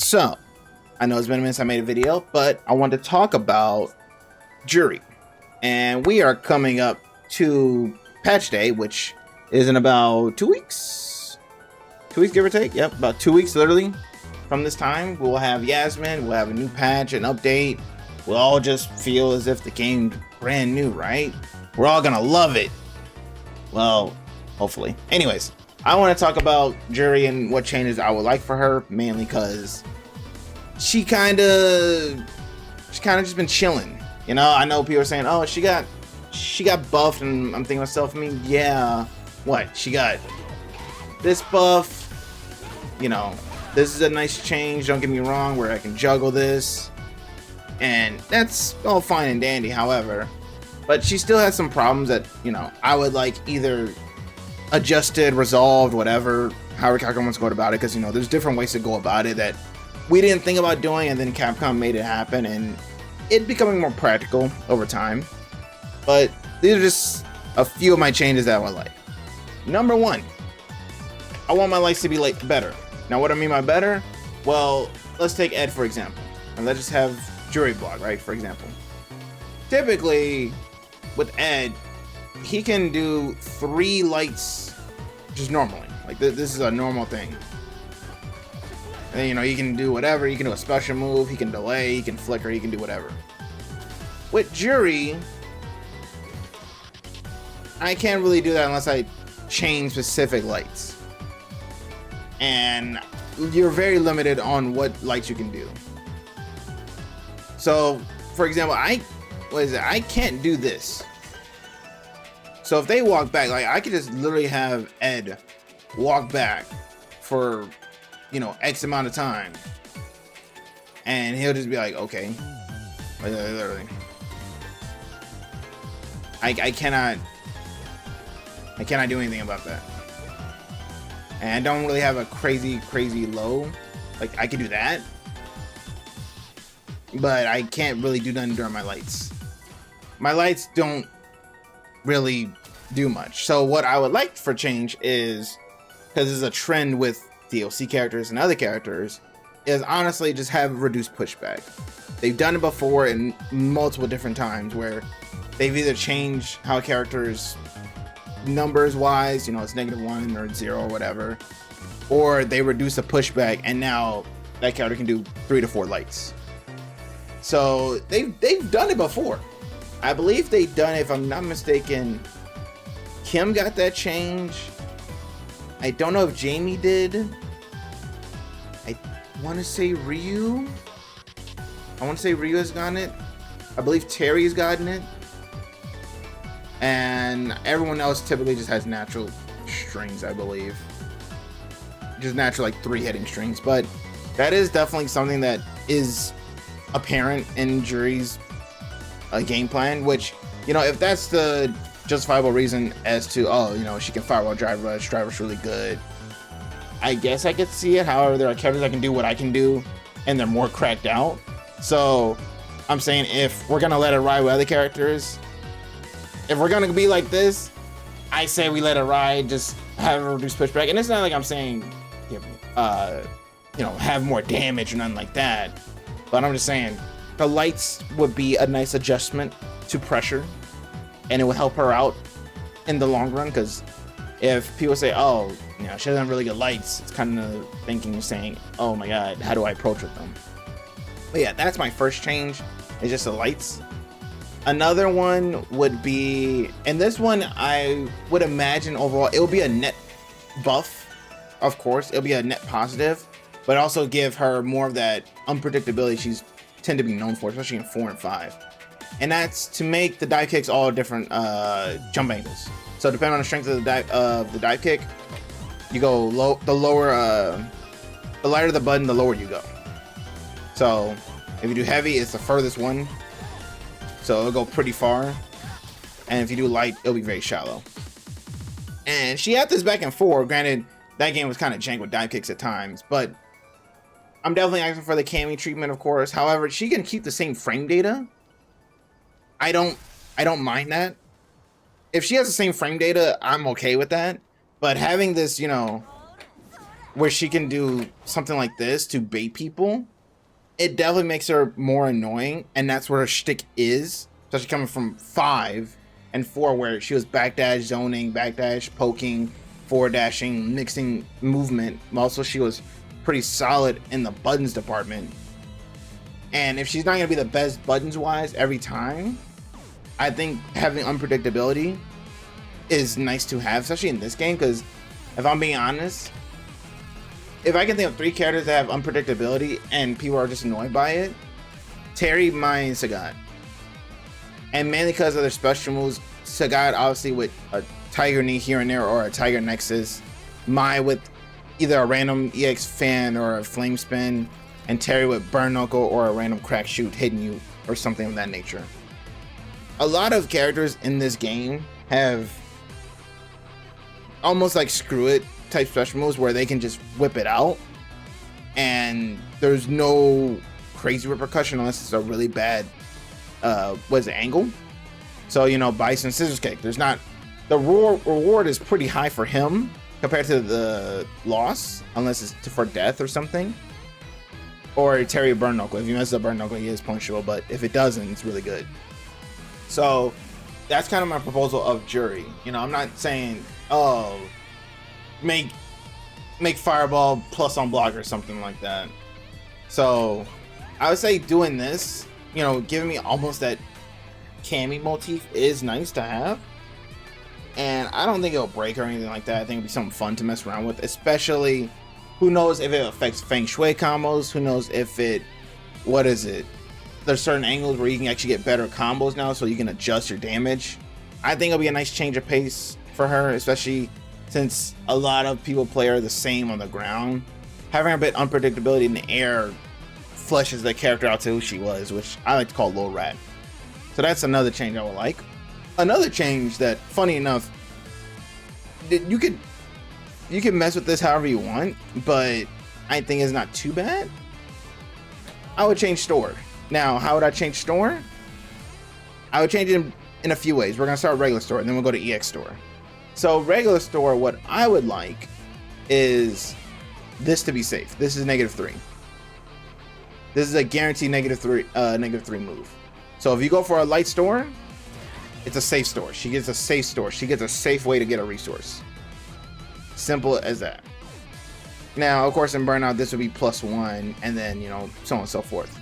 So, I know it's been a minute since I made a video, but I want to talk about Juri. And we are coming up to patch day, which is in about 2 weeks. 2 weeks, give or take. Yep, about 2 weeks literally from this time. We'll have Yasmin, we'll have a new patch, an update. We'll all just feel as if the game's brand new, right? We're all gonna love it. Well, hopefully. Anyways, I want to talk about Juri and what changes I would like for her, mainly because she kind of just been chilling. You know, I know people are saying, "Oh, she got buffed," and I'm thinking to myself, I mean, yeah, what? She got this buff. You know, this is a nice change. Don't get me wrong, where I can juggle this, and that's all fine and dandy. However, but she still has some problems that, you know, I would like either adjusted, resolved, whatever, however Capcom wants to go about it, because, you know, there's different ways to go about it that we didn't think about doing, and then Capcom made it happen, and it becoming more practical over time. But these are just a few of my changes that I would like. Number one, I want my lights to be like better. Now, what I mean by better? Well, let's take Ed for example, and let's just have Juri block, right? For example, typically with Ed, he can do 3 lights just normally. Like this is a normal thing. And, you know, he can do whatever. He can do a special move. He can delay. He can flicker. He can do whatever. With Juri, I can't really do that unless I change specific lights. And you're very limited on what lights you can do. So, for example, I can't do this. So if they walk back, like I could just literally have Ed walk back for, you know, X amount of time, and he'll just be like, okay, literally. I cannot do anything about that. And I don't really have a crazy low. Like I could do that, but I can't really do nothing during my lights. My lights don't really do much. So what I would like for change is, because there's a trend with DLC characters and other characters, is honestly just have reduced pushback. They've done it before in multiple different times where they've either changed how a character's numbers wise, you know, it's -1 or 0 or whatever, or they reduce the pushback and now that character can do 3 to 4 lights. So they've done it before. I believe they've done it, if I'm not mistaken, Kim got that change. I don't know if Jamie did. I want to say Ryu. Has gotten it. I believe Terry's gotten it. And everyone else typically just has natural strings, I believe. Just natural, like 3 hitting strings. But that is definitely something that is apparent in Juri's game plan, which, you know, if that's the justifiable reason as to, oh, you know, she can firewall drive rush, driver's really good, I guess I could see it. However, there are characters that can do what I can do, and they're more cracked out. So I'm saying, if we're gonna let it ride with other characters, if we're gonna be like this, I say we let it ride, just have a reduced pushback. And it's not like I'm saying, you know, have more damage or nothing like that, but I'm just saying the lights would be a nice adjustment to pressure, and it would help her out in the long run. Because if people say, oh, you know, she doesn't have really good lights, it's kind of thinking, saying, oh my god, how do I approach with them? But yeah, that's my first change, is just the lights. Another one would be, and this one I would imagine overall it will be a net buff. Of course, it'll be a net positive, but also give her more of that unpredictability she's tend to be known for, especially in 4 and 5. And that's to make the dive kicks all different jump angles. So depending on the strength of the dive kick, you go low. The lighter the button, the lower you go. So if you do heavy, it's the furthest one, so it'll go pretty far. And if you do light, it'll be very shallow. And she had this back and forth. Granted, that game was kind of jank with dive kicks at times, but I'm definitely asking for the Cammy treatment, of course. However, she can keep the same frame data. I don't mind that. If she has the same frame data, I'm okay with that. But having this, you know, where she can do something like this to bait people, it definitely makes her more annoying, and that's where her shtick is, especially coming from 5 and 4, where she was backdash zoning, backdash poking, forward dashing, mixing movement. Also, she was pretty solid in the buttons department. And if she's not going to be the best buttons wise every time, I think having unpredictability is nice to have, especially in this game, because if I'm being honest, if I can think of 3 characters that have unpredictability and people are just annoyed by it, Terry, Mai, and Sagat. And mainly because of their special moves, Sagat obviously with a Tiger Knee here and there or a Tiger Nexus, Mai with either a random EX fan or a Flame Spin, and Terry with Burn Knuckle or a random Crack Shoot hitting you or something of that nature. A lot of characters in this game have almost like screw it type special moves where they can just whip it out and there's no crazy repercussion unless it's a really bad angle. So, you know, Bison Scissors Kick, there's not, the reward is pretty high for him compared to the loss, unless it's for death or something. Or Terry Burn Knuckle, if you mess up Burn Knuckle, he is punishable, but if it doesn't, it's really good. So that's kind of my proposal of Juri. You know, I'm not saying, oh, make Fireball plus on block or something like that. So I would say doing this, you know, giving me almost that Cammy motif is nice to have. And I don't think it'll break or anything like that. I think it'll be something fun to mess around with, especially, who knows if it affects Feng Shui combos, who knows if it, what is it? There's certain angles where you can actually get better combos now, so you can adjust your damage. I think it'll be a nice change of pace for her, especially since a lot of people play her the same on the ground. Having a bit unpredictability in the air fleshes the character out to who she was, which I like to call low rat. So that's another change I would like. Another change that, funny enough, you can mess with this however you want, but I think is not too bad. I would change store. Now, how would I change store? I would change it in a few ways. We're gonna start regular store, and then we'll go to EX store. So regular store, what I would like is this to be safe. This is -3. This is a guaranteed -3 move. So if you go for a light store, it's a safe store. She gets a safe store. She gets a safe way to get a resource. Simple as that. Now, of course, in Burnout, this would be +1, and then, you know, so on and so forth.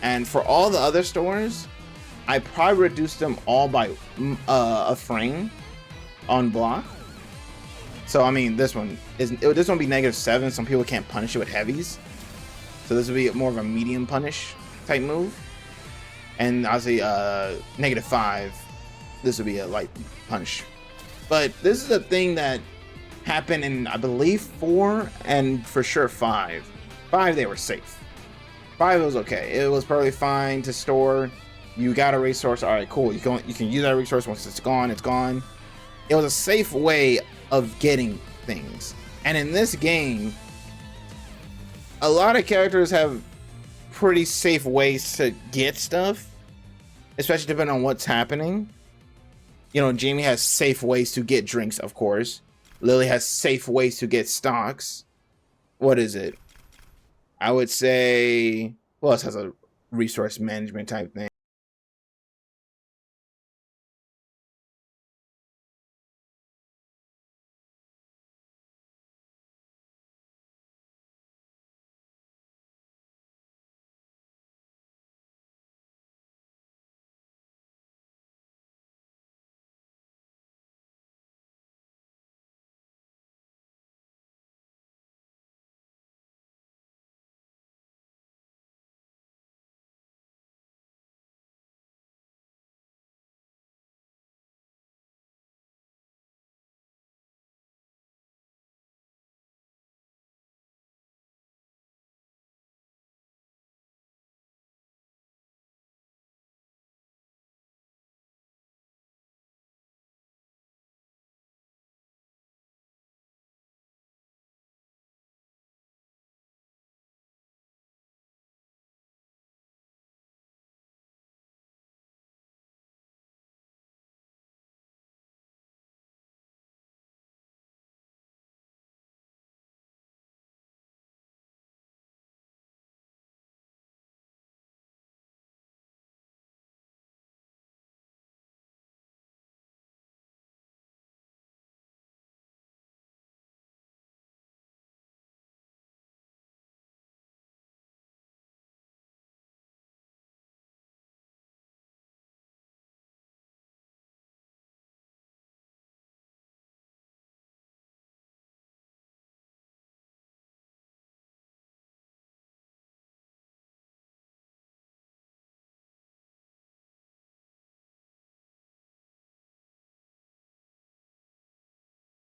And for all the other stores, I probably reduced them all by a frame on block. So I mean, this one would be -7. Some people can't punish it with heavies, so this would be more of a medium punish type move. And obviously, -5, this would be a light punish. But this is a thing that happened in, I believe, 4 and for sure 5. 5 they were safe. 5 was okay. It was probably fine to store. You got a resource. All right, cool. You can use that resource. Once it's gone, it's gone. It was a safe way of getting things. And in this game, a lot of characters have pretty safe ways to get stuff, especially depending on what's happening. You know, Jamie has safe ways to get drinks, of course. Lily has safe ways to get stocks. What is it? I would say, who else has a resource management type thing?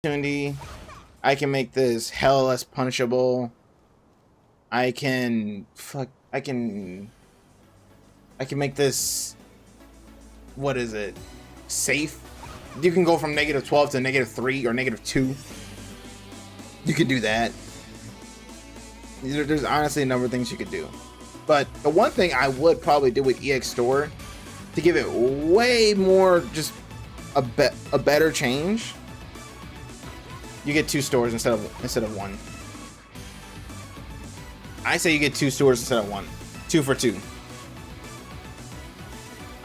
opportunity. I can make this hell less punishable. I can make this, what is it, safe. You can go from -12 to -3 or -2. You could do that. There's honestly a number of things you could do. But the one thing I would probably do with EX Store to give it way more, just a better change, you get 2 stores instead of 1. I say you get 2 stores instead of 1. 2 for 2.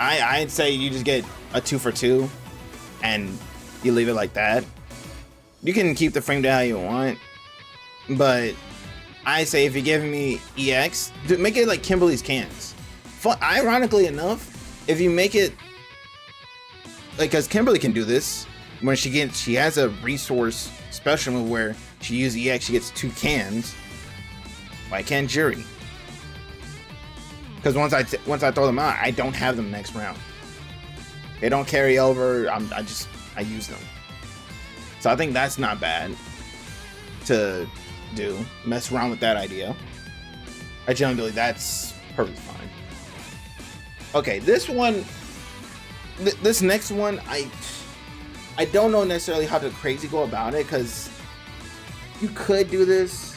I'd say you just get a 2 for 2 and you leave it like that. You can keep the frame down how you want, but I say if you're giving me EX, make it like Kimberly's cans. Ironically enough, if you make it like, because Kimberly can do this when she has a resource special move where she uses EX, she gets 2 cans. Why can't Juri? Because once I throw them out, I don't have them next round. They don't carry over. I use them. So I think that's not bad to do. Mess around with that idea. I generally believe that's perfectly fine. Okay, this one, this next one, I don't know necessarily how to crazy go about it, because you could do this.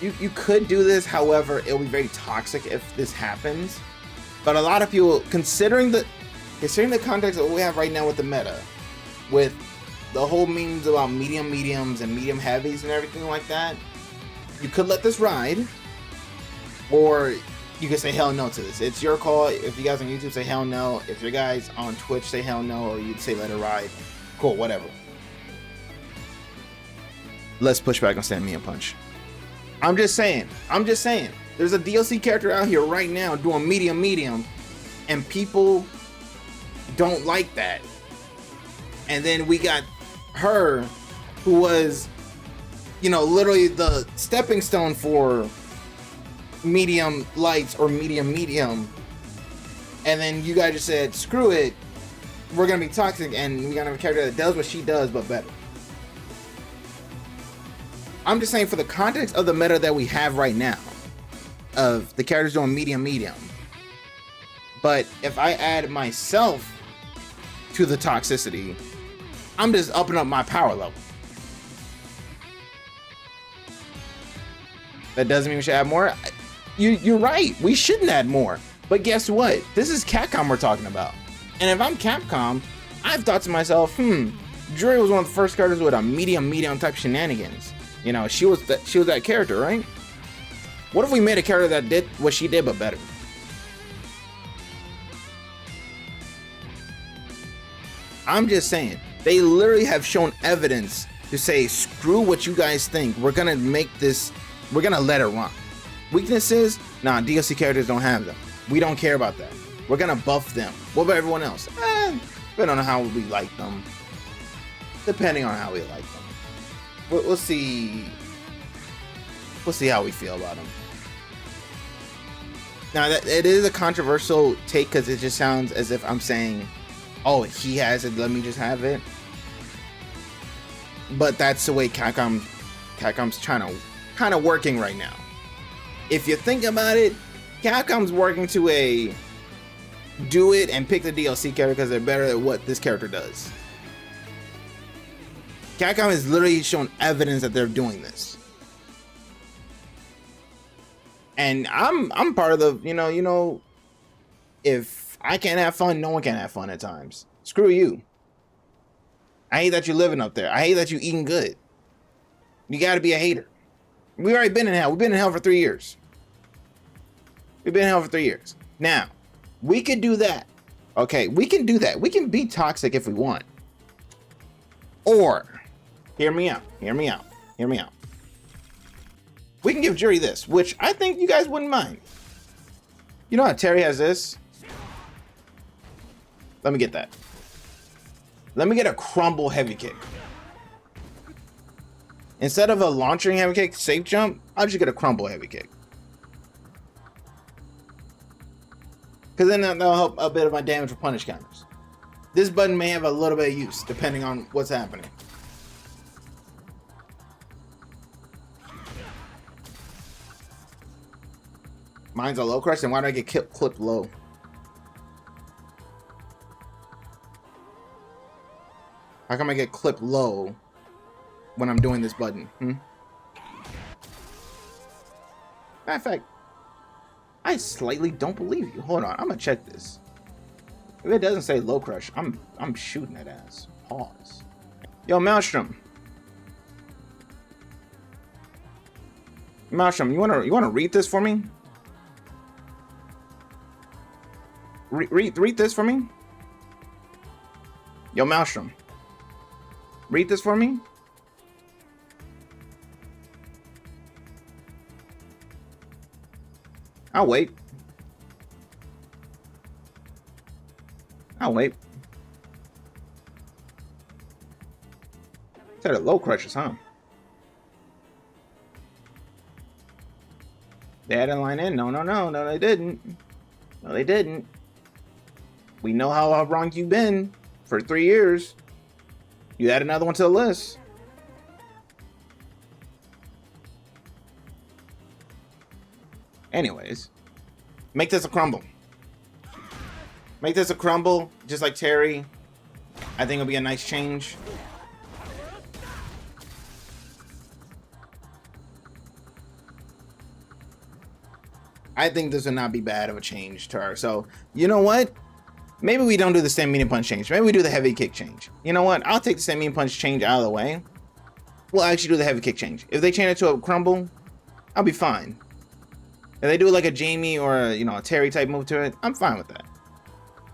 You could do this, however, it'll be very toxic if this happens. But a lot of people, considering the context of what we have right now with the meta, with the whole memes about mediums and medium heavies and everything like that, you could let this ride, or you could say hell no to this. It's your call. If you guys on YouTube, say hell no. If you guys on Twitch, say hell no, or you'd say let it ride. Cool, whatever. Let's push back on Stand Me and Punch. I'm just saying. There's a DLC character out here right now doing medium, and people don't like that. And then we got her, who was, literally the stepping stone for medium lights or medium. And then you guys just said, screw it, we're gonna be toxic, and we're gonna have a character that does what she does, but better. I'm just saying, for the context of the meta that we have right now, of the characters doing medium. But if I add myself to the toxicity, I'm just upping up my power level. That doesn't mean we should add more. You're right, we shouldn't add more. But guess what? This is Capcom we're talking about. And if I'm Capcom, I've thought to myself, Juri was one of the first characters with a medium type shenanigans. She was that character, right? What if we made a character that did what she did, but better? I'm just saying, they literally have shown evidence to say, screw what you guys think. We're gonna make this, we're gonna let it run. Weaknesses? Nah, DLC characters don't have them. We don't care about that. We're gonna buff them. What about everyone else? Depending on how we like them. Depending on how we like them. We'll see. We'll see how we feel about them. Now, it is a controversial take, because it just sounds as if I'm saying, oh, he has it, let me just have it. But that's the way Capcom's kind of working right now. If you think about it, Capcom's working to do it and pick the DLC character because they're better at what this character does. Capcom has literally shown evidence that they're doing this. And I'm part of the, if I can't have fun, no one can have fun at times. Screw you. I hate that you're living up there. I hate that you're eating good. You gotta be a hater. We already been in hell. We've been in hell for 3 years. We've been in hell for 3 years. Now, we could do that. Okay, we can do that. We can be toxic if we want. Or, hear me out. We can give Juri this, which I think you guys wouldn't mind. You know how Terry has this? Let me get that. Let me get a crumble heavy kick. Instead of a launching heavy kick, safe jump, I'll just get a crumble heavy kick. Because then that'll help a bit of my damage with punish counters. this button may have a little bit of use depending on what's happening. Mine's a low crush, and why do I get clipped low? How come I get clipped low when I'm doing this button? Matter of fact, I slightly don't believe you. Hold on, I'm gonna check this. If it doesn't say low crush, I'm shooting that ass. Pause. Yo, Maelstrom. Maelstrom, you wanna read this for me? Read this for me. Yo, Maelstrom. Read this for me. I'll wait. I'll wait. Said a low crushes, huh? They had a line in. No, they didn't. No, they didn't. We know how wrong you've been for 3 years. You add another one to the list. Anyways, make this a crumble. Make this a crumble, just like Terry. I think it'll be a nice change. I think this would not be bad of a change to her. So, you know what? Maybe we don't do the same medium punch change. Maybe we do the heavy kick change. You know what? I'll take the same medium punch change out of the way. We'll actually do the heavy kick change. If they change it to a crumble, I'll be fine. If they do like a Jamie or a, a Terry type move to it, I'm fine with that.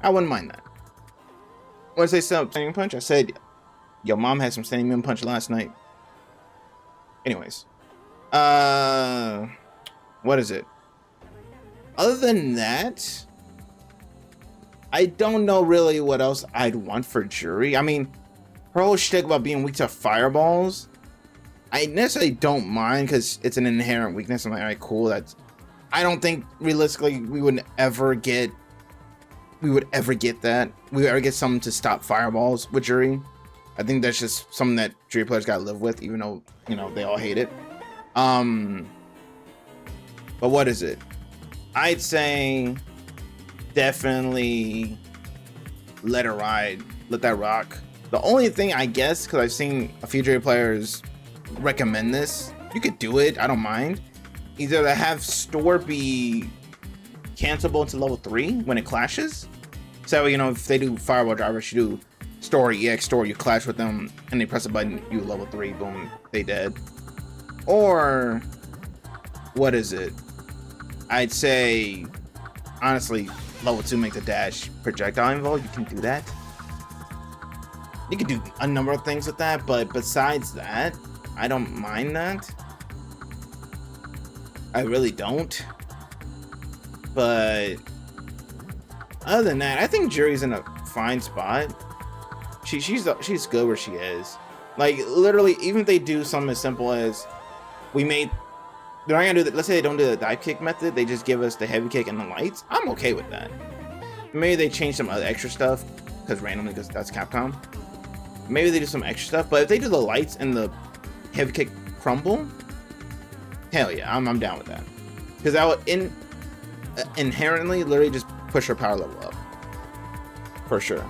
I wouldn't mind that. When I say standing punch, I said your mom had some standing punch last night. Anyways. What is it? Other than that, I don't know really what else I'd want for Juri. I mean, her whole shtick about being weak to fireballs, I necessarily don't mind because it's an inherent weakness. I'm like, all right, cool. I don't think realistically we would ever get that. We would ever get something to stop fireballs with Juri. I think that's just something that Juri players gotta live with, even though they all hate it. But what is it? I'd say definitely let her ride, let that rock. The only thing, I guess, because I've seen a few Juri players recommend this, you could do it, I don't mind. Either to have store be cancelable into level 3 when it clashes. So, if they do fireball drivers, you do store, EX store, you clash with them, and they press a button, you level 3, boom, they dead. Or, what is it? I'd say, honestly, level 2 make the dash projectile involved. You can do that. You can do a number of things with that, but besides that, I don't mind that. I really don't. But other than that, I think Juri's in a fine spot. She's good where she is. Like, literally, even if they do something as simple as they're not gonna do that. Let's say they don't do the dive kick method, they just give us the heavy kick and the lights. I'm okay with that. Maybe they change some other extra stuff because that's Capcom. Maybe they do some extra stuff, but if they do the lights and the heavy kick crumble, hell yeah, I'm down with that. Because that would inherently literally just push her power level up. For sure.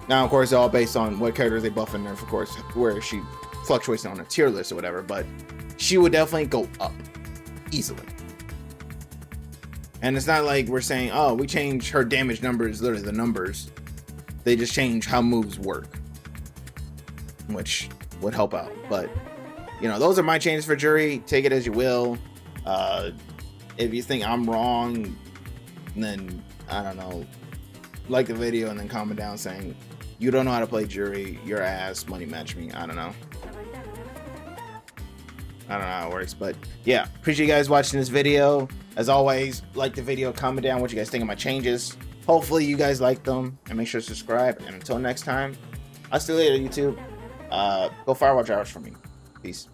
Now, of course, it's all based on what characters they buff and nerf, of course, where she fluctuates on a tier list or whatever, but she would definitely go up easily. And it's not like we're saying, oh, we change her damage numbers, literally the numbers. They just change how moves work, which would help out. But, those are my changes for Juri. Take it as you will. If you think I'm wrong, then, I don't know, like the video and then comment down saying, you don't know how to play Juri, your ass, money match me. I don't know. I don't know how it works, but yeah, appreciate you guys watching this video. As always, like the video, comment down what you guys think of my changes. Hopefully you guys like them, and make sure to subscribe. And until next time, I'll see you later, YouTube. Go firewall drivers for me. Peace.